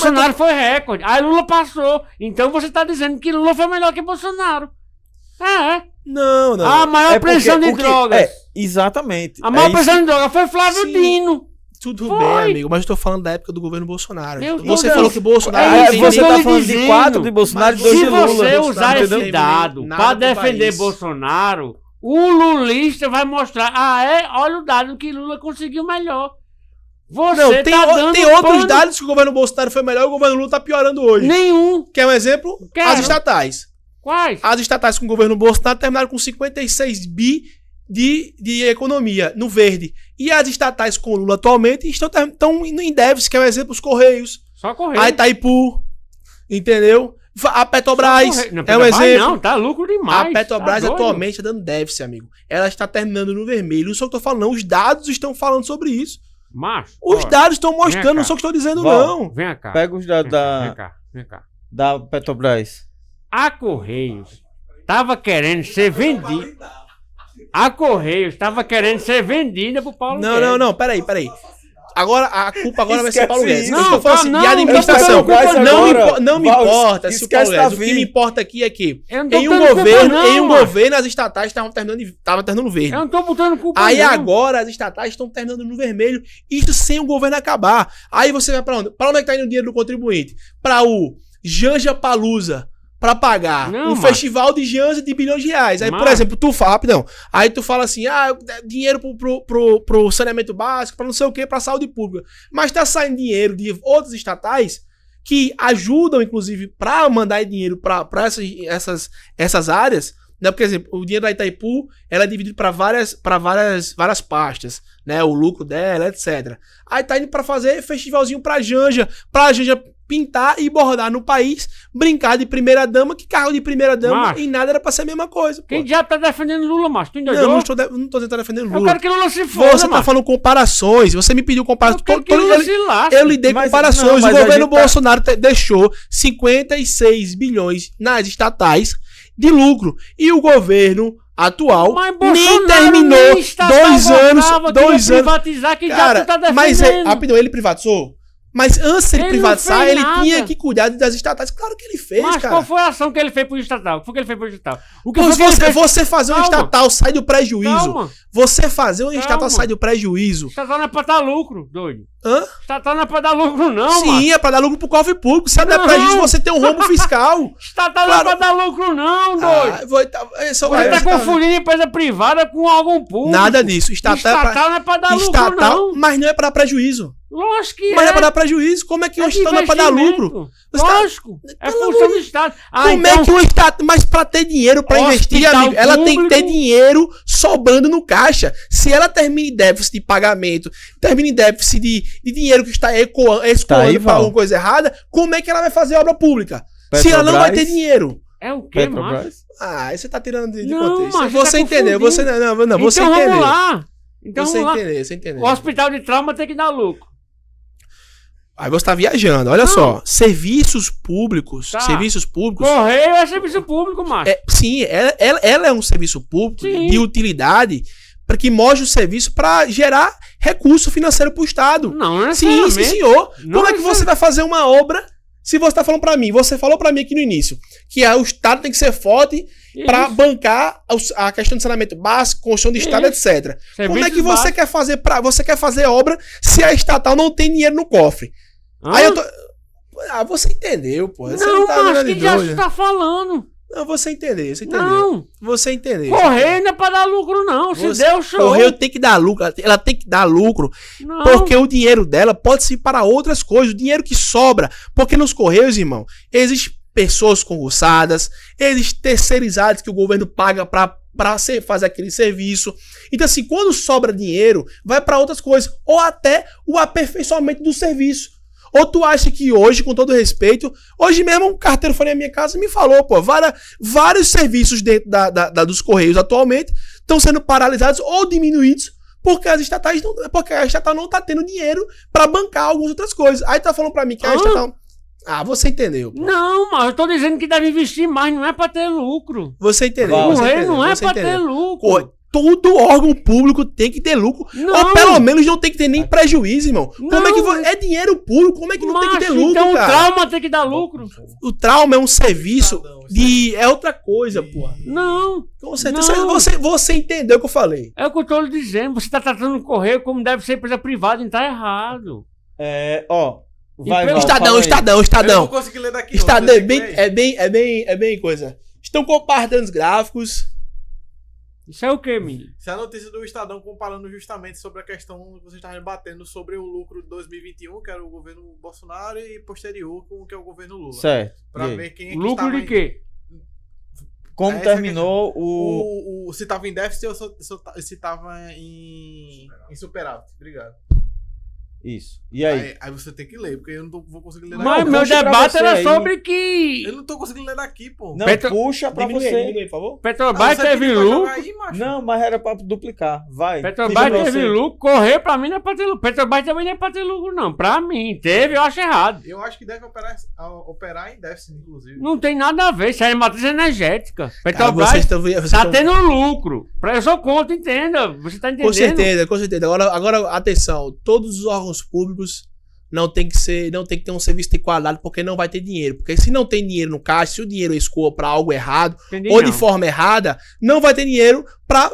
Bolsonaro foi recorde. Aí Lula passou. Então você tá dizendo que Lula foi melhor que Bolsonaro. Não. A maior pressão de drogas. Exatamente. A maior pressão de drogas foi Flávio Dino. Tudo bem, amigo, mas eu tô falando da época do governo Bolsonaro. Você falou que Bolsonaro... Você tá falando de 4 de Bolsonaro e 2 de Lula. Se você usar esse dado pra defender Bolsonaro, o lulista vai mostrar, olha o dado que Lula conseguiu melhor. Tem outros dados que o governo Bolsonaro foi melhor e o governo Lula tá piorando hoje. Nenhum. Quer um exemplo? As estatais. Quais? As estatais com o governo Bolsonaro terminaram com 56 bi de economia no verde. E as estatais com Lula atualmente estão indo em déficit, que é um exemplo, os Correios. Só Correios. A Itaipu, entendeu? A Petrobras é um exemplo. Não, tá lucro demais. A Petrobras atualmente está dando déficit, amigo. Ela está terminando no vermelho. Não sou o que eu tô falando, não. Os dados estão falando sobre isso. Macho, os dados estão mostrando, não sou o que estou dizendo, não. Vem cá. Pega os dados Vem cá. Da Petrobras. A Correios estava querendo ser vendida. A Correios estava querendo ser vendida pro Paulo Guedes. Não, peraí. Agora, a culpa vai ser Paulo Guedes. Não, eu tô falando assim, de administração. Não me importa se o Paulo Guedes. O que me importa aqui é que em um governo as estatais estavam terminando verde. Eu não tô botando culpa. Aí agora as estatais estão terminando no vermelho. Isso sem o governo acabar. Aí você vai pra onde? Pra onde é que tá indo o dinheiro do contribuinte? Pra o Janja Palusa. Pra pagar festival de Janja de bilhões de reais. Aí, por exemplo, tu fala, rapidão. Aí tu fala assim, dinheiro pro saneamento básico, pra não sei o que, pra saúde pública. Mas tá saindo dinheiro de outras estatais que ajudam, inclusive, pra mandar dinheiro pra essas áreas. Né? Por exemplo, o dinheiro da Itaipu, ela é dividido pra várias pastas, né? O lucro dela, etc. Aí tá indo pra fazer festivalzinho pra Janja pintar e bordar no país, brincar de primeira dama, que carro de primeira dama em nada era pra ser a mesma coisa. Pô. Quem já tá defendendo Lula, macho? Tu não tô tentando defender Lula. Eu quero que Lula se foda, Você tá falando comparações, você me pediu comparações. Eu lidei com comparações. O governo Bolsonaro deixou 56 bilhões nas estatais de lucro. E o governo atual nem terminou 2 anos. Cara, mas rapidão, ele privatizou? Mas antes de ele privatizar, ele tinha que cuidar das estatais. Claro que ele fez, cara. Mas qual foi a ação que ele fez pro estatal? O que foi que ele fez pro estatal? Você fazer um estatal sai do prejuízo. Você fazer um estatal sai do prejuízo. Estatal não é pra dar lucro, doido. Estatal não é pra dar lucro, não, Sim, mano. é pra dar lucro pro cofre público. Se der prejuízo, você tem um rombo fiscal. Estatal não é pra dar lucro, não, doido. Você tá confundindo empresa privada com órgão público. Nada disso. Estatal não é pra dar lucro, não. Mas não é pra dar prejuízo. Lógico que Mas é pra dar prejuízo. Como é que o Estado é pra dar lucro? Lógico. É função do Estado. Como é que o Estado... Mas pra ter dinheiro pra investir, amigo, ela tem que ter dinheiro sobrando no caixa. Se ela termina em déficit de pagamento, termina em déficit de dinheiro que está escoando pra alguma coisa errada, como é que ela vai fazer obra pública? Se ela não vai ter dinheiro. É o quê, mano? Aí você tá tirando de contexto. Você entendeu. Você entendeu. Vamos lá. Então você entendeu. O hospital de trauma tem que dar lucro. Aí você tá viajando. Olha só. Serviços públicos. Serviços públicos. Correio é serviço público, macho. Sim, ela é um serviço público de utilidade para que mostre o serviço para gerar recurso financeiro para o Estado. Não é sim, senhor. Como é que você vai fazer uma obra se você tá falando para mim? Você falou para mim aqui no início que o Estado tem que ser forte para bancar a questão de saneamento básico, construção de Estado, etc. Como é que você quer fazer obra se a estatal não tem dinheiro no cofre? Aí eu tô... você entendeu, pô. Você não tá mas que já você tá falando. Não, você entendeu. Não. Você entendeu. Correio não é pra dar lucro, não. Se deu show. Correio tem que dar lucro. Ela tem que dar lucro. Não. Porque o dinheiro dela pode ser para outras coisas. O dinheiro que sobra. Porque nos Correios, irmão, existem pessoas concursadas, existem terceirizados que o governo paga para fazer aquele serviço. Então, assim, quando sobra dinheiro, vai para outras coisas. Ou até o aperfeiçoamento do serviço. Ou tu acha que hoje, com todo respeito, hoje mesmo um carteiro foi na minha casa e me falou, pô, vários serviços dentro dos Correios atualmente estão sendo paralisados ou diminuídos porque a estatal não tá tendo dinheiro para bancar algumas outras coisas. Aí tá falando para mim que a estatal... você entendeu, pô. Não, mas eu tô dizendo que deve investir mais, não é pra ter lucro. Você entendeu. Correio não é pra ter lucro. todo órgão público tem que ter lucro. Não. Ou pelo menos não tem que ter nem prejuízo, irmão. Como é que é dinheiro público, como é que não tem que ter lucro, então cara? o trauma tem que dar lucro. O trauma é um serviço é outra coisa, porra. Não. Com certeza. Você entendeu o que eu falei. É o que eu tô lhe dizendo. Você tá tratando o correio como deve ser empresa privada e tá errado. Estadão. Eu não consegui ler daqui. Estadão é bem coisa. Estão compartilhando os gráficos. Isso é o que, menino? Isso é a notícia do Estadão comparando justamente sobre a questão que você está debatendo sobre o lucro de 2021, que era o governo Bolsonaro, e posterior com o que é o governo Lula. Certo. Pra ver quem é que lucro de quê? Como terminou se estava em déficit ou se estava em superávit. Obrigado. Isso. E aí? Aí você tem que ler, porque eu não vou conseguir ler daqui. Mas meu debate era sobre que... Eu não tô conseguindo ler daqui, pô. Não, puxa pra você. Diminui, por favor. Petrobras teve lucro. Não, mas era pra duplicar. Vai. Petrobras teve lucro. Correr pra mim não é pra ter lucro. Petrobras também não é pra ter lucro, não. Pra mim. Teve, eu acho errado. Eu acho que deve operar em déficit, inclusive. Não tem nada a ver. Isso é matriz energética. Petrobras tá tendo lucro. Eu sou contra, entenda. Você tá entendendo? Com certeza. Agora, atenção. Todos os órgãos públicos não tem que ter um serviço de qualidade porque não vai ter dinheiro. Porque se não tem dinheiro no caixa, se o dinheiro escoa para algo errado ou de forma errada, não vai ter dinheiro para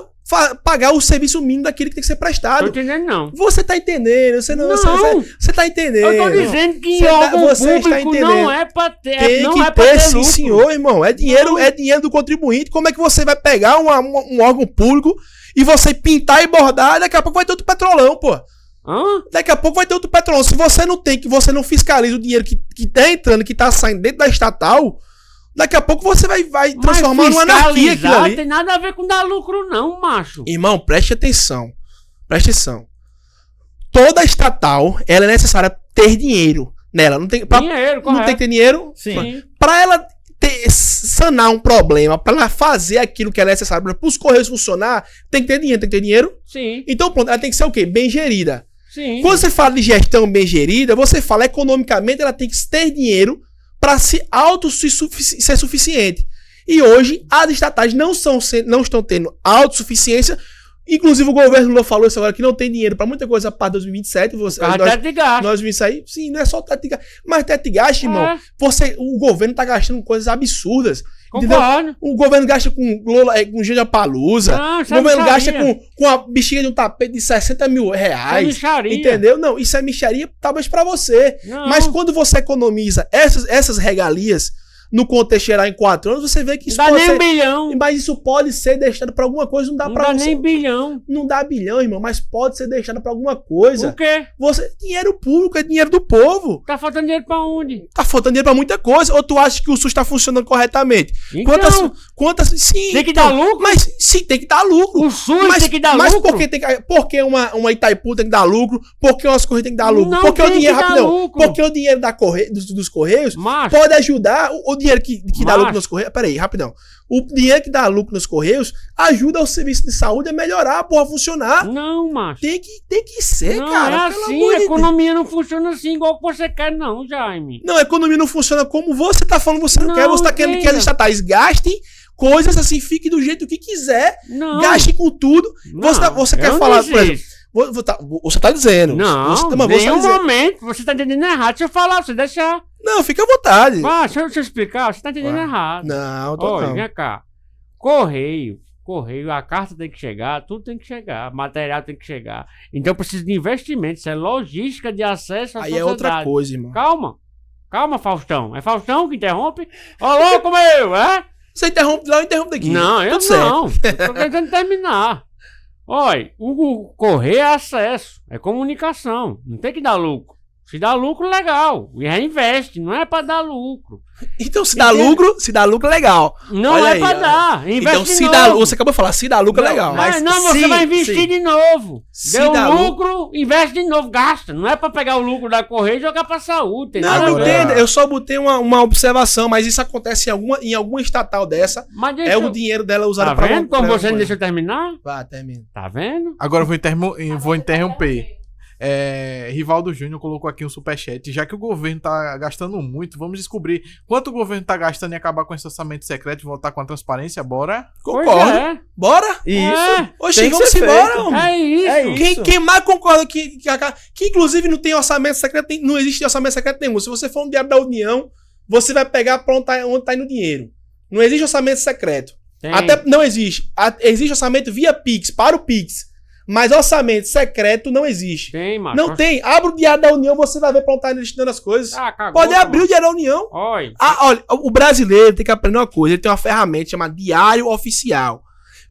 pagar o serviço mínimo daquilo que tem que ser prestado. Tô entendendo, não. Você tá entendendo? Você tá entendendo? Eu tô dizendo que órgão público não é pra ter. Tem não que é pra ter, ter sim, lucro. senhor, irmão. É dinheiro do contribuinte. Como é que você vai pegar um órgão público e você pintar e bordar e daqui a pouco vai ter outro petrolão, pô? Daqui a pouco vai ter outro petróleo. Se você você não fiscaliza o dinheiro que tá entrando, que tá saindo dentro da estatal, daqui a pouco você vai transformar numa anarquia aquilo ali. Não tem nada a ver com dar lucro, não, macho. Irmão, preste atenção. Toda estatal, ela é necessária ter dinheiro nela. Não tem, dinheiro, não tem que ter dinheiro? Sim. Pra ela sanar um problema, pra ela fazer aquilo que é necessário para os Correios funcionar, tem que ter dinheiro? Sim. Então, pronto, ela tem que ser o quê? Bem gerida. Sim. Quando você fala de gestão bem gerida, você fala economicamente, ela tem que ter dinheiro para ser suficiente. E hoje, as estatais não estão tendo autossuficiência. Inclusive, o governo Lula falou isso agora, que não tem dinheiro para muita coisa para 2027. Teto de gasto. Nós vimos isso aí. Sim, não é só teto de gasto. Mas teto de gasto, irmão, o governo tá gastando coisas absurdas. Concordo. O governo gasta com Janja Palusa. O governo gasta com a bexiga de um tapete de 60 mil reais. Micharia. Entendeu? Não, isso é micharia talvez pra você. Não. Mas quando você economiza essas regalias no contexto geral em 4 anos, você vê que isso dá nem bilhão. Mas isso pode ser deixado pra alguma coisa. Não dá você. Nem bilhão. Não dá bilhão, irmão, mas pode ser deixado pra alguma coisa. O quê? Dinheiro público é dinheiro do povo. Tá faltando dinheiro pra onde? Tá faltando dinheiro pra muita coisa. Ou tu acha que o SUS tá funcionando corretamente? Então, sim. Tem que dar lucro? Mas sim, tem que dar lucro. O SUS tem que dar lucro? Mas por que uma Itaipu tem que dar lucro? Por que umas Correios tem que dar lucro? Não porque tem o dinheiro, que dar rapidão. lucro. Porque o dinheiro dos Correios Macho. pode ajudar. O dinheiro que dá lucro nos Correios. Peraí, rapidão. O dinheiro que dá lucro nos Correios ajuda o serviço de saúde a melhorar, a porra funcionar. Não, macho. Tem que ser, não, cara. Não é assim, a economia não funciona assim igual que você quer, não, Jaime. Não, a economia não funciona como você tá falando, você não quer. Você tá querendo que as estatais gastem coisas assim, fique do jeito que quiser. Não. Gaste com tudo. Não, você quer falar, por exemplo, você tá dizendo. Não, em nenhum momento. Você tá entendendo errado. Deixa eu falar, você deixar. Não, fica à vontade. Deixa eu explicar. Você tá entendendo errado. Não, não. Vem cá. Correio, a carta tem que chegar, tudo tem que chegar, material tem que chegar. Então precisa de investimento, isso é logística de acesso à sociedade. Aí é outra coisa, irmão. Calma, Faustão. É Faustão que interrompe? Ô, louco meu, é? Você interrompe lá, eu interrompo daqui. Não, eu não. Tô tentando terminar. Olha, o correio é acesso, é comunicação. Não tem que dar lucro. Se dá lucro, legal. E reinveste, não é pra dar lucro. Então, se dá lucro, legal. Não olha é aí, pra dar. Investe então, você acabou de falar, se dá lucro, legal. Mas você vai investir de novo. Deu lucro, investe de novo, gasta. Não é pra pegar o lucro da Correia e jogar pra saúde. Não entendo. Eu só botei uma observação, mas isso acontece em alguma estatal dessa. O dinheiro dela usado pra... Tá vendo como você não deixa eu terminar? Vá, termina. Tá vendo? Agora eu vou interromper. Rivaldo Júnior colocou aqui um superchat. Já que o governo tá gastando muito, vamos descobrir quanto o governo tá gastando em acabar com esse orçamento secreto e voltar com a transparência. Bora? Concordo. Bora? Isso. Oxi, Tem que vamos ser embora, feito. homem. É isso. isso. Quem mais concorda que inclusive não tem orçamento secreto, não existe orçamento secreto nenhum. Se você for um diário da União, você vai pegar pra onde tá indo o dinheiro. Não existe orçamento secreto. Tem. Até não existe. Existe orçamento via Pix, para o Pix. Mas orçamento secreto não existe. Tem, macho. Não tem. Abre o Diário da União, você vai ver pra onde tá destinando as coisas. Cagou, Pode abrir o Diário da União. Olha. Olha, o brasileiro tem que aprender uma coisa. Ele tem uma ferramenta chamada Diário Oficial.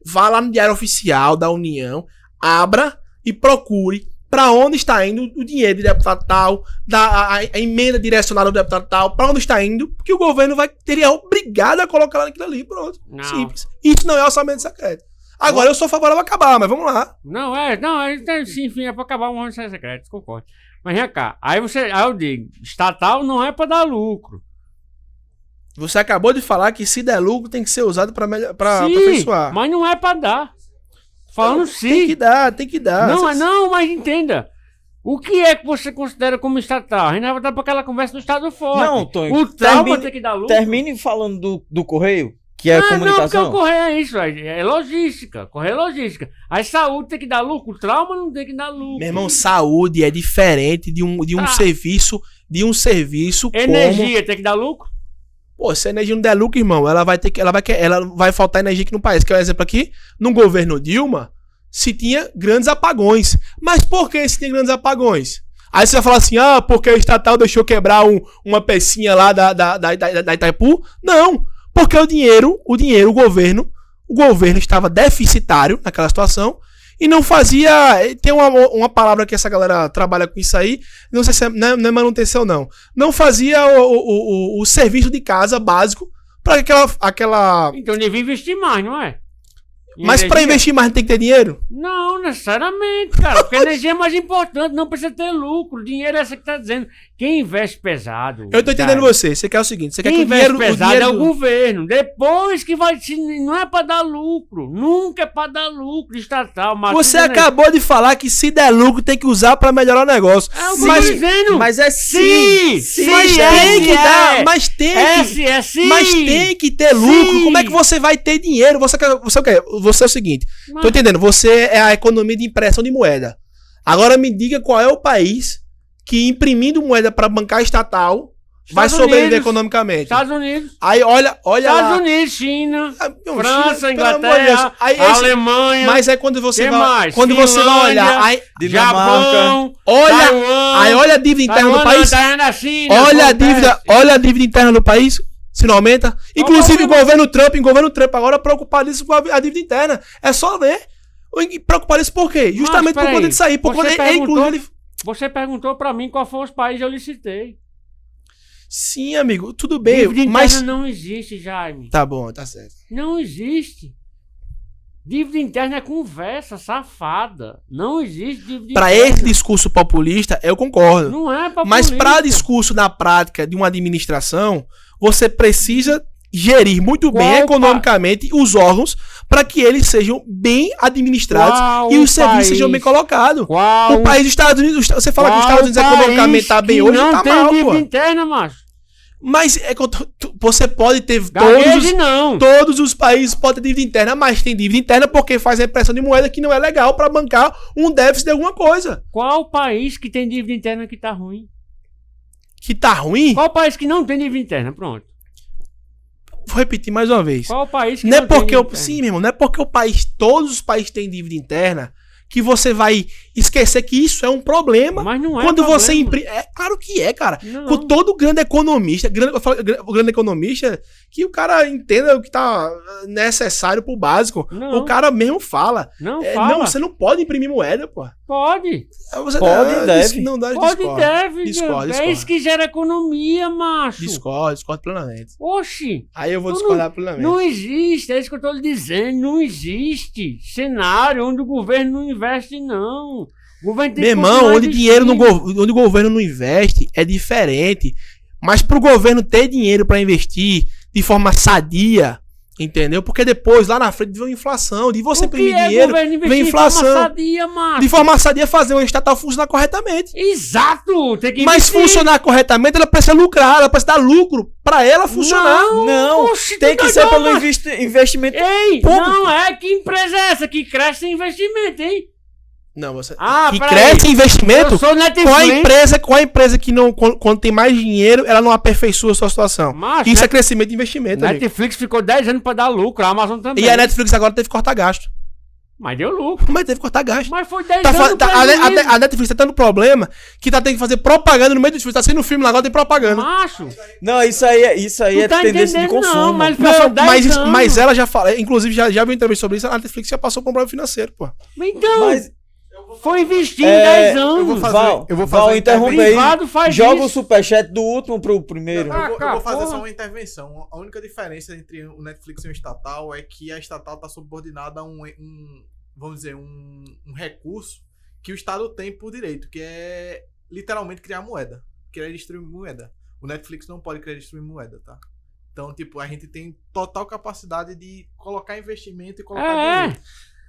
Vá lá no Diário Oficial da União, abra e procure pra onde está indo o dinheiro de deputado tal, a emenda direcionada do deputado tal, pra onde está indo, porque o governo teria obrigado a colocar lá naquilo ali, pronto. Não. Simples. Isso não é orçamento secreto. Agora eu sou favorável a acabar, mas vamos lá. Sim, enfim, é pra acabar um orçamento secreto, concordo. Mas vem cá, aí eu digo, estatal não é pra dar lucro. Você acabou de falar que se der lucro tem que ser usado pra Sim, aperfeiçoar. mas não é pra dar. Falando sim. Tem que dar. Não, mas entenda. O que é que você considera como estatal? A gente vai voltar pra aquela conversa do Estado forte. Não, Tonho, o trauma tem que dar lucro. Termine falando do Correio, que é comunicação. Não, porque o Correio é isso, é logística. Correio é logística. A saúde tem que dar lucro, o trauma não tem que dar lucro. Meu irmão, saúde é diferente de um serviço. Energia tem que dar lucro? Pô, se a energia não der lucro, irmão, ela vai faltar energia aqui no país. Quer um exemplo aqui? No governo Dilma, se tinha grandes apagões. Mas por que se tinha grandes apagões? Aí você vai falar assim, porque o estatal deixou quebrar uma pecinha lá da Itaipu? Não, porque o governo estava deficitário naquela situação e não fazia... Tem uma palavra que essa galera trabalha com isso aí, não sei se não é manutenção, não. Não fazia o serviço de casa básico para aquela... Então devia investir mais, não é? Mas para investir mais tem que ter dinheiro? Não, necessariamente, cara. Porque a energia é mais importante, não precisa ter lucro. Dinheiro é essa que tá dizendo. Quem investe pesado... Eu tô entendendo você. Você quer o seguinte, você quer que quem o dinheiro... investe pesado é o governo. Depois que vai... Não é pra dar lucro. Nunca é pra dar lucro estatal. Você acabou de falar que se der lucro tem que usar pra melhorar o negócio. É o que eu tô dizendo. Mas é sim. Mas tem que dar. Mas tem que ter lucro. Sim. Como é que você vai ter dinheiro? Você o quê? Você é o seguinte. Tô entendendo. Você é a economia de impressão de moeda. Agora me diga qual é o país que imprimindo moeda para bancar estatal vai sobreviver economicamente. Estados Unidos. Aí olha Estados lá. Unidos, China, França, China, Inglaterra, Alemanha. Mas aí quando você vai, mais? quando você vai olhar, aí, Japão, olha a dívida interna do país. Olha a dívida interna do país. Se não aumenta. Inclusive, em governo Trump agora preocupado isso com a dívida interna. É só ver. Preocupado isso por quê? Justamente por conta de sair. Por conta ele. Você perguntou pra mim qual foi os países que eu licitei. Sim, amigo, tudo bem. Dívida mas interna não existe, Jaime. Tá bom, tá certo. Não existe. Dívida interna é conversa safada. Não existe dívida pra interna. Esse discurso populista, eu concordo. Não é populista. Mas pra discurso na prática de uma administração, você precisa gerir muito bem economicamente os órgãos para que eles sejam bem administrados e os serviços sejam bem colocados. O país dos Estados Unidos, você fala que os Estados Unidos economicamente tá bem hoje, não tá tem mal, dívida pô. interna, macho. Mas você pode ter não. todos os países podem ter dívida interna, mas tem dívida interna porque faz a impressão de moeda que não é legal para bancar um déficit de alguma coisa. Qual país que tem dívida interna que tá ruim? Que tá ruim? Qual país que não tem dívida interna? Pronto. Vou repetir mais uma vez. Qual país que não não é porque tem dívida sim, meu irmão, não é porque todos os países têm dívida interna que você vai esquecer que isso é um problema. Mas não é quando problema. você imprime. É claro que é, cara. Não. Com todo grande economista, o grande economista, que o cara entenda o que tá necessário pro básico. Não. O cara mesmo fala. Não Não, fala. você não pode imprimir moeda, pô. Pode. Você Pode e deve. Não dá, Pode e deve. Discordo. É isso que gera economia, macho. Discordo plenamente. Oxi. Aí eu vou discordar plenamente. Não existe, é isso que eu tô lhe dizendo. Não existe cenário onde o governo não investe, não. O governo tem Meu irmão, onde o governo não investe é diferente. Mas pro governo ter dinheiro para investir de forma sadia, Entendeu? Porque depois, lá na frente, vem inflação. De você O que imprimir é dinheiro, governo investir vem em inflação. forma sadia, macho? De forma sadia, fazer uma estatal funcionar corretamente. Exato! Tem que Mas investir. funcionar corretamente, ela precisa lucrar, ela precisa dar lucro pra ela funcionar. Não, Oxi, tem tu que ser doidão, pelo macho. investimento. Ei, público. não é? Que empresa é essa que cresce em investimento, hein? Não, você. Ah, que peraí. cresce em investimento Eu sou Netflix. com a empresa que não, quando tem mais dinheiro, ela não aperfeiçoa a sua situação. Macho, Isso é crescimento de investimento, amigo. Netflix ficou 10 anos pra dar lucro, a Amazon também. E a Netflix agora teve que cortar gasto. Mas deu lucro. Mas teve que cortar gasto. Mas foi 10 Tá, anos prejuízo. a Netflix tá tendo problema que tá tendo que fazer propaganda no meio do filme. Tá sendo um filme lá, agora tem propaganda. Macho, Não, isso aí é tá tendência de entendendo consumo. não, mas- Não, Passou 10 anos. mas ela já fala, inclusive já viu entrevista sobre isso, a Netflix já passou por um problema financeiro, pô. então, Mas foi investir em É, 10 anos. eu vou fazer Val, uma interrompe aí. Privado faz Joga o isso. superchat do último pro primeiro. Ah, Eu vou fazer porra. só uma intervenção. A única diferença entre o Netflix e o estatal é que a estatal está subordinada a vamos dizer, um recurso que o Estado tem por direito, que é literalmente criar moeda, criar e distribuir moeda. O Netflix não pode criar e distribuir moeda, tá? Então, tipo, a gente tem total capacidade de colocar investimento e colocar dinheiro.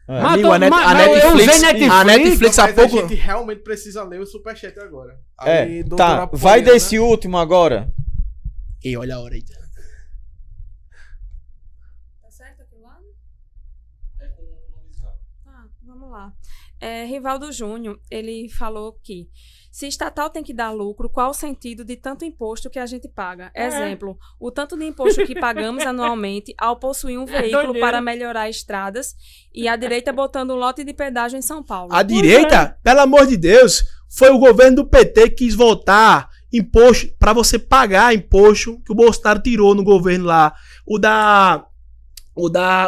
É. Mas Amigo, tô- a mas eu Netflix, usei Netflix, a Netflix há Mas pouco... a gente realmente precisa ler o superchat agora. É, Aí, doutora tá. Apoiana, Vai desse último agora. Ei, olha a hora aí. Tá certo aqui lá? Tá, vamos lá. Rivaldo Júnior, ele falou que se estatal tem que dar lucro, qual o sentido de tanto imposto que a gente paga? Exemplo, o tanto de imposto que pagamos anualmente ao possuir um veículo doideira. para melhorar estradas e a direita botando um lote de pedágio em São Paulo. A direita, pelo amor de Deus, foi o governo do PT que quis voltar imposto pra você pagar imposto que o Bolsonaro tirou no governo lá. O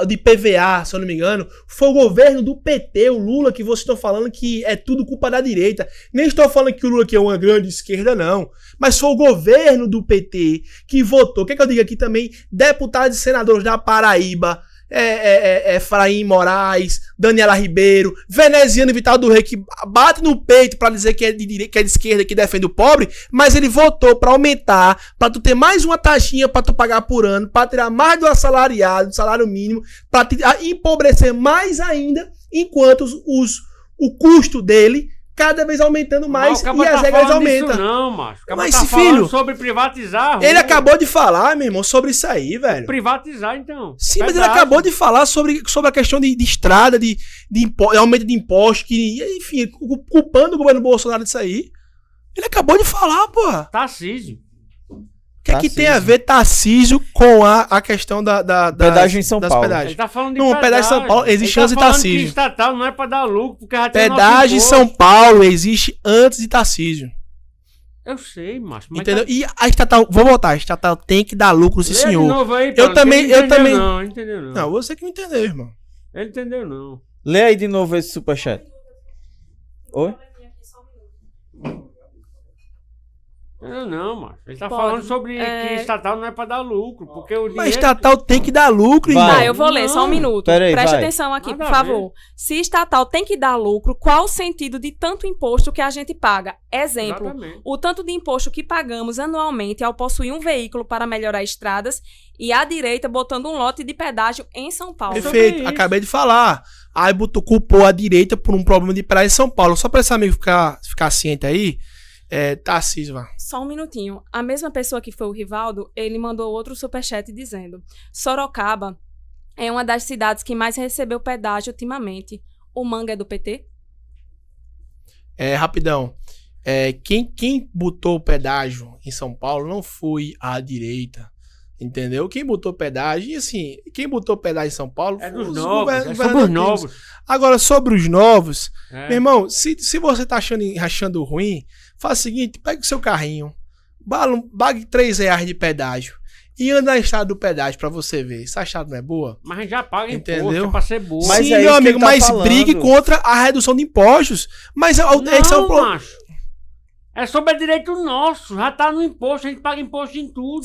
de PVA, se eu não me engano, foi o governo do PT, o Lula, que vocês estão falando que é tudo culpa da direita. Nem estou falando que o Lula aqui é uma grande esquerda, não. Mas foi o governo do PT que votou. Quer que eu diga aqui também? Deputados e senadores da Paraíba, Efraim Moraes, Daniela Ribeiro, Veneziano e Vital do Rei, que bate no peito pra dizer que é de direita, que é de esquerda, que defende o pobre, mas ele votou pra aumentar, pra tu ter mais uma taxinha pra tu pagar por ano, pra tirar mais do assalariado, do salário mínimo, pra te empobrecer mais ainda, enquanto o custo dele cada vez aumentando mais Mas o e cabo as tá regras falando disso aumentam. Não, macho. O cabo Mas, tá filho, falando sobre privatizar. a rua. Ele acabou de falar, meu irmão, sobre isso aí, velho. Privatizar, então. Sim, mas ele Pedágio. acabou de falar sobre a questão de estrada, de aumento de impostos, que, enfim, culpando o governo Bolsonaro disso aí. Ele acabou de falar, porra. Tarcísio. O que é que tem a ver Tarcísio com a questão Pedágio em São das Paulo. Ele pedágios? tá falando de Não, pedágio em São Paulo, existe antes de Tarcísio. Que estatal não é pra dar lucro, porque já tem Pedágio em nosso São imposto. Paulo existe antes de Tarcísio. Eu sei, macho. Mas Entendeu? E a estatal, vou voltar, a estatal tem que dar lucro, sim, Lê de senhor. novo aí, Eu Paulo, também- que ele eu também- Não, ele entendeu não. Não, você que não entendeu, irmão. Ele entendeu não. Lê aí de novo esse superchat. Oi? Entendeu não, macho. Ele tá Pode. falando sobre que estatal não é pra dar lucro, porque o Mas dinheiro... estatal tem que dar lucro, Vai. irmão. Tá, eu vou ler, só um minuto. Pera aí, Preste vai. atenção aqui, Nada por a favor. Se estatal tem que dar lucro, qual o sentido de tanto imposto que a gente paga? Exemplo, Exatamente. o tanto de imposto que pagamos anualmente ao possuir um veículo para melhorar estradas e a direita botando um lote de pedágio em São Paulo. Perfeito, isso. acabei de falar. Aí culpou a direita por um problema de praia em São Paulo. Só pra esse amigo ficar ciente aí, Tarcísio, vá. Só um minutinho. A mesma pessoa que foi o Rivaldo, ele mandou outro superchat dizendo: Sorocaba é uma das cidades que mais recebeu pedágio ultimamente. O Manga é do PT? Rapidão. Quem botou o pedágio em São Paulo não foi a direita. Entendeu? Quem botou pedágio, e assim, quem botou pedágio em São Paulo É foi dos os novos, é sobre governadores. os novos. Agora, sobre os novos, É. meu irmão, se você tá achando ruim, faz o seguinte, pega o seu carrinho, pague R$3 de pedágio e anda na estrada do pedágio pra você ver. Se a estrada não é boa, Mas a gente já paga Entendeu? imposto, é pra ser boa. Mas sim, é meu isso que amigo, ele tá mas falando. brigue contra a redução de impostos. Mas esse é um Não, macho. É sobre direito nosso. Já tá no imposto, a gente paga imposto em tudo.